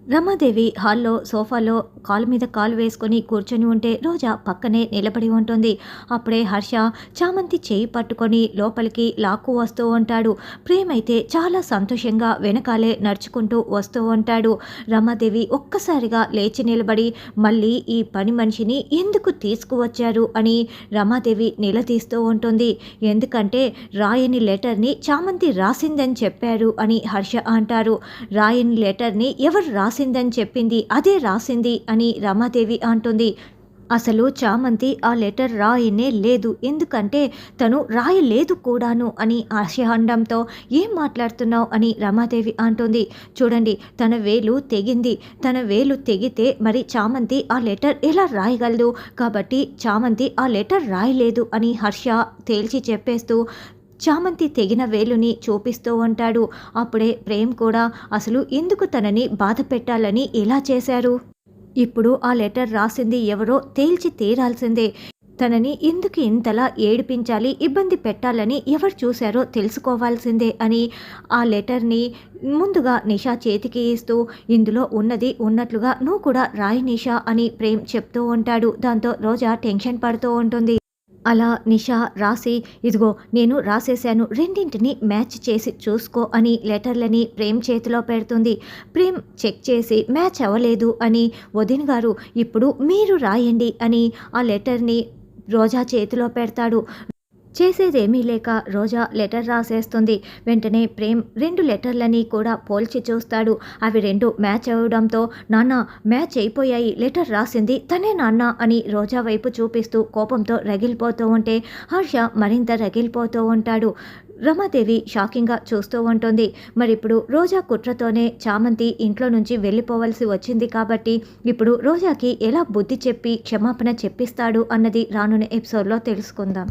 రమాదేవి హాల్లో సోఫాలో కాలు మీద కాలు వేసుకొని కూర్చొని ఉంటే రోజా పక్కనే నిలబడి ఉంటుంది. అప్పుడే హర్ష చామంతి చేయి పట్టుకొని లోపలికి లాక్కు వస్తూ ఉంటాడు. ప్రేమైతే చాలా సంతోషంగా వెనకాలే నడుచుకుంటూ వస్తూ ఉంటాడు. రమాదేవి ఒక్కసారిగా లేచి నిలబడి మళ్ళీ ఈ పని మనిషిని ఎందుకు తీసుకువచ్చారు అని రమాదేవి నిలదీస్తూ ఉంటుంది. ఎందుకంటే రాయని లెటర్ని చామంతి రాసిందని చెప్పారు అని హర్ష అంటారు. రాయని లెటర్ని ఎవరు రాసిందని చెప్పింది అదే రాసింది అని రమాదేవి అంటుంది. అసలు చామంతి ఆ లెటర్ రాయనే లేదు, ఎందుకంటే తను రాయలేదు కూడాను అని ఆశ అనడంతో ఏం మాట్లాడుతున్నావు అని రమాదేవి అంటుంది. చూడండి, తన వేలు తెగింది, తన వేలు తెగితే మరి చామంతి ఆ లెటర్ ఎలా రాయగలదు, కాబట్టి చామంతి ఆ లెటర్ రాయలేదు అని హర్ష తేల్చి చెప్పేస్తూ చామంతి తెగిన వేలుని చూపిస్తూ ఉంటాడు. అప్పుడే ప్రేమ్ కూడా అసలు ఎందుకు తనని బాధ పెట్టాలని ఇలా చేశారు, ఇప్పుడు ఆ లెటర్ రాసింది ఎవరో తేల్చి తీరాల్సిందే, తనని ఎందుకు ఇంతలా ఏడిపించాలి, ఇబ్బంది పెట్టాలని ఎవరు చూశారో తెలుసుకోవాల్సిందే అని ఆ లెటర్ని ముందుగా నిషా చేతికి ఇస్తూ ఇందులో ఉన్నది ఉన్నట్లుగా నువ్వు కూడా రాయి నిషా అని ప్రేమ్ చెప్తూ ఉంటాడు. దాంతో రోజా టెన్షన్ పడుతూ ఉంటుంది. అలా నిషా రాసి ఇదిగో నేను రాసేశాను, రెండింటిని మ్యాచ్ చేసి చూసుకో అని లెటర్లని ప్రేమ్ చేతిలో పెడుతుంది. ప్రేమ్ చెక్ చేసి మ్యాచ్ అవ్వలేదు అని వదిన గారు ఇప్పుడు మీరు రాయండి అని ఆ లెటర్ని రోజా చేతిలో పెడతాడు. చేసేదేమీ లేక రోజా లెటర్ రాసేస్తుంది. వెంటనే ప్రేమ్ రెండు లెటర్లని కూడా పోల్చి చూస్తాడు. అవి రెండు మ్యాచ్ అవ్వడంతో నాన్న మ్యాచ్ అయిపోయాయి, లెటర్ రాసింది తనే నాన్న అని రోజా వైపు చూపిస్తూ కోపంతో రగిలిపోతూ ఉంటే హర్ష మరింత రగిలిపోతూ ఉంటాడు. రమాదేవి షాకింగ్గా చూస్తూ ఉంటుంది. మరిప్పుడు రోజా కుట్రతోనే చామంతి ఇంట్లో నుంచి వెళ్ళిపోవలసి వచ్చింది కాబట్టి ఇప్పుడు రోజాకి ఎలా బుద్ధి చెప్పి క్షమాపణ చెప్పిస్తాడు అన్నది రానున్న ఎపిసోడ్లో తెలుసుకుందాం.